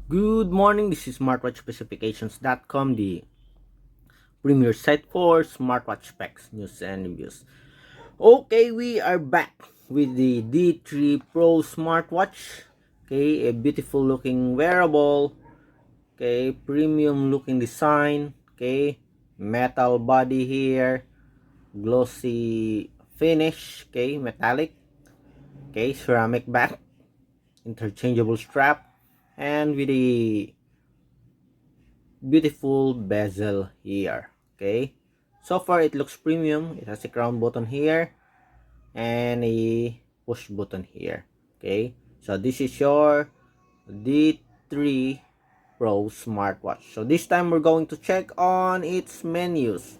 Good morning, this is smartwatchspecifications.com, the premier site for smartwatch specs, news, and reviews. Okay, we are back with the D3 Pro smartwatch. Okay, a beautiful looking wearable. Okay, premium looking design. Okay, metal body here, glossy finish. Okay, metallic. Okay, ceramic back, interchangeable strap, and with a beautiful bezel here. Okay, so far it looks premium. It has a crown button here and a push button here. Okay, so this is your D3 Pro smartwatch. So this time we're going to check on its menus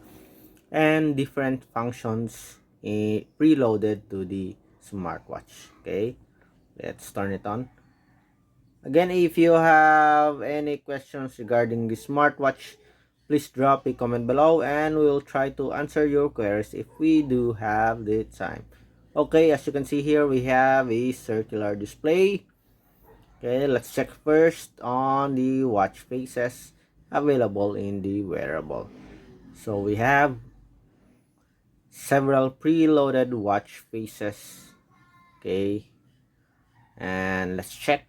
and different functions preloaded to the smartwatch. Okay, let's turn it on. Again, if you have any questions regarding the smartwatch, please drop a comment below and we'll try to answer your queries if we do have the time. Okay, as you can see here, we have a circular display. Okay, let's check first on the watch faces available in the wearable. So we have several preloaded watch faces. Okay, and let's check.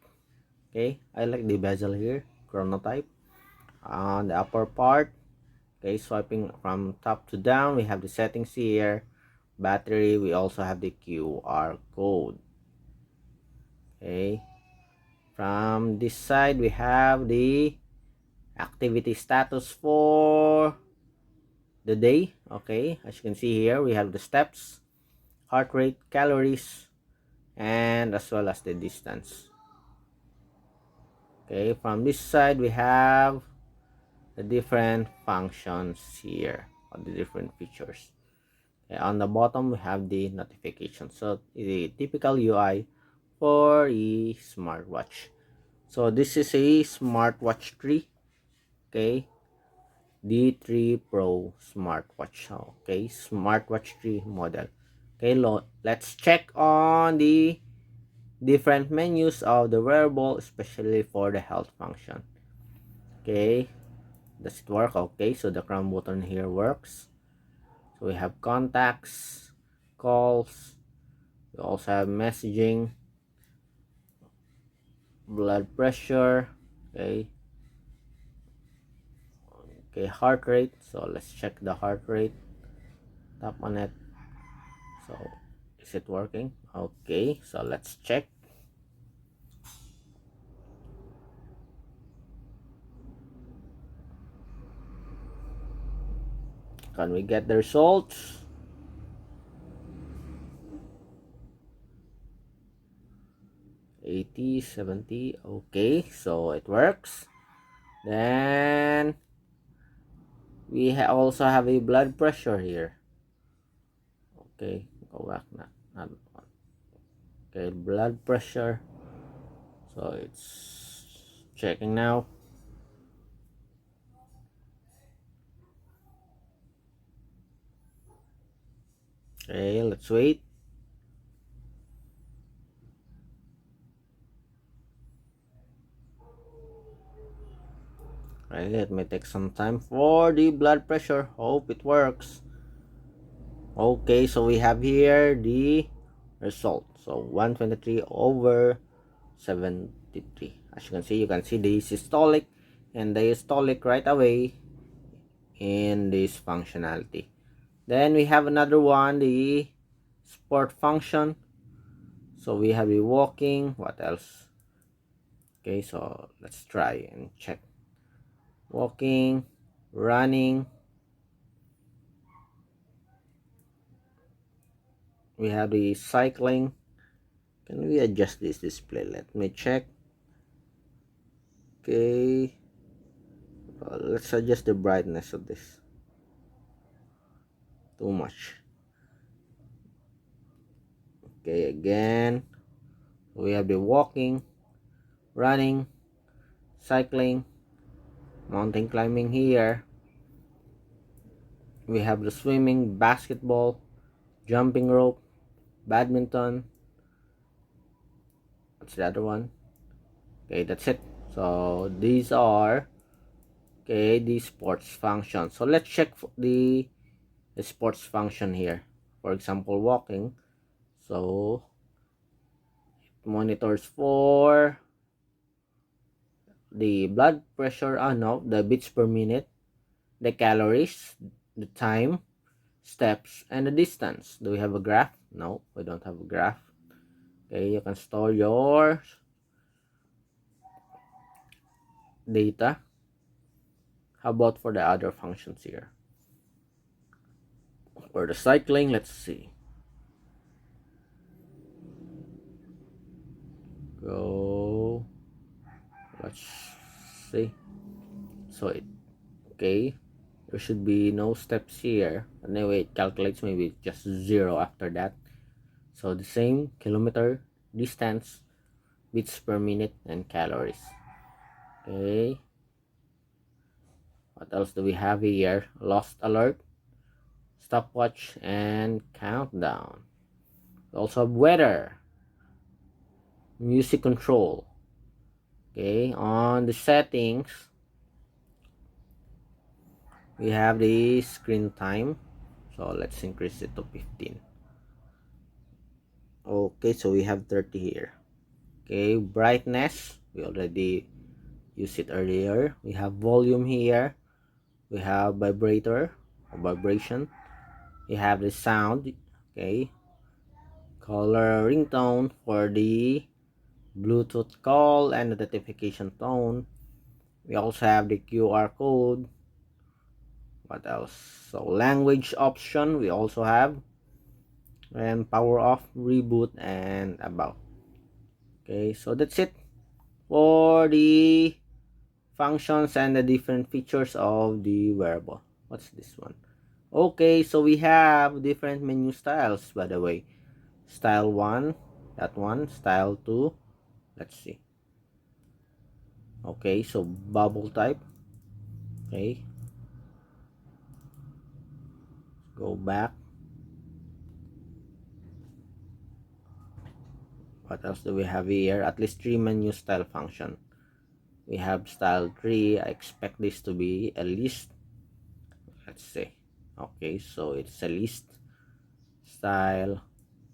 Okay, I like the bezel here, chronotype. On the upper part, okay, swiping from top to down, we have the settings here, battery, we also have the QR code. Okay, from this side we have the activity status for the day. Okay, as you can see here, we have the steps, heart rate, calories, and as well as the distance. Okay, from this side we have the different functions here, or the different features. Okay, on the bottom we have the notification, so the typical UI for a smartwatch. So this is a smartwatch 3. Okay, D3 Pro smartwatch. Okay, smartwatch 3 model. Okay, let's check on the different menus of the wearable, especially for the health function. Okay, does it work? Okay, so the crown button here works. So we have contacts, calls, we also have messaging, blood pressure, okay, heart rate. So let's check the heart rate. Tap on it. So is it working? Okay, so let's check. Can we get the results? $80, $70. Okay, so it works. Then we also have a blood pressure here. Okay, go back. Not okay, blood pressure. So it's checking now. Okay, let's wait. Okay, let me take some time for the blood pressure. Hope it works. Okay, so we have here the result. So 123 over 73. As you can see the systolic and diastolic right away in this functionality. Then we have another one, the sport function. So we have the walking. What else? Okay, so let's try and check. Walking, running. We have the cycling. Can we adjust this display? Let me check. Okay, let's adjust the brightness of this. Too much. Okay, again, we have the walking, running, cycling, mountain climbing here. We have the swimming, basketball, jumping rope, badminton. What's the other one? Okay, that's it. So these are the sports function. So let's check the sports function here. For example, walking. So it monitors for the blood pressure, no, the beats per minute, the calories, the time, steps, and the distance. Do we have a graph? No, we don't have a graph. Okay, you can store your data. How about for the other functions here? For the cycling, let's see. Go. Let's see. So there should be no steps here. Anyway, it calculates maybe just 0 after that. So the same kilometer, distance, beats per minute, and calories. Okay. What else do we have here? Lost alert, stopwatch, and countdown. We also have weather, music control. Okay, on the settings, we have the screen time. So let's increase it to 15. Okay, so we have 30 here. Okay, brightness, we already used it earlier. We have volume here. We have vibrator or vibration. We have the sound. Okay, color ringtone for the Bluetooth call and the notification tone. We also have the QR code. What else? So language option we also have, and power off, reboot, and about. Okay, so that's it for the functions and the different features of the wearable. What's this one? Okay, so we have different menu styles, by the way. Style 1, that one. Style 2, let's see. Okay, so bubble type. Okay, go back. What else do we have here? At least 3 menu style function. We have style 3. I expect this to be a list. Let's see. Okay, so it's a list. Style,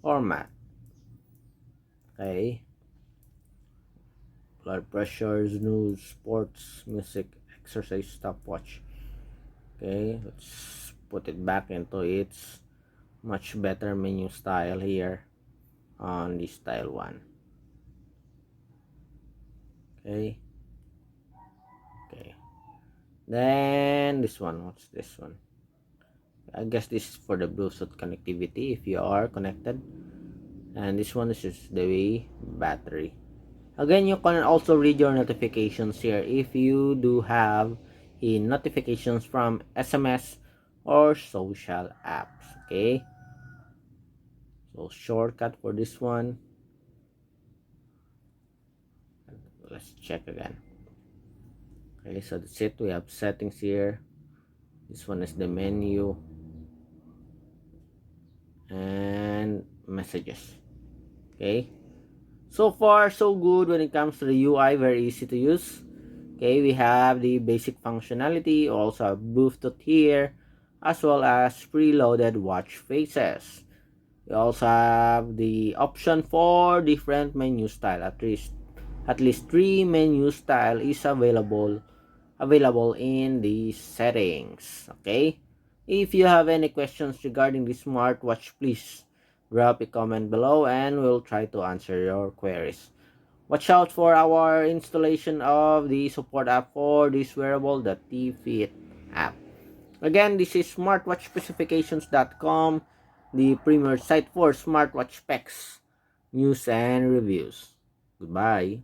format. Okay, blood pressure, news, sports, music, exercise, stopwatch. Okay, let's put it back into its much better menu style here on the style 1. Okay, then this one. What's this one? I guess this is for the Bluetooth connectivity if you are connected, and this one is just the battery. Again, you can also read your notifications here if you do have notifications from SMS or social apps. Okay, so shortcut for this one, let's check again. Okay, so that's it. We have settings here. This one is the menu and messages. Okay, so far so good when it comes to the UI. Very easy to use. Okay, we have the basic functionality, also have Bluetooth here, as well as preloaded watch faces. We also have the option for different menu style. At least 3 menu style is available in the settings. Okay, if you have any questions regarding the smartwatch, please drop a comment below and we'll try to answer your queries. Watch out for our installation of the support app for this wearable, the T-Fit app. Again, this is smartwatchspecifications.com, the premier site for smartwatch specs, news, and reviews. Goodbye.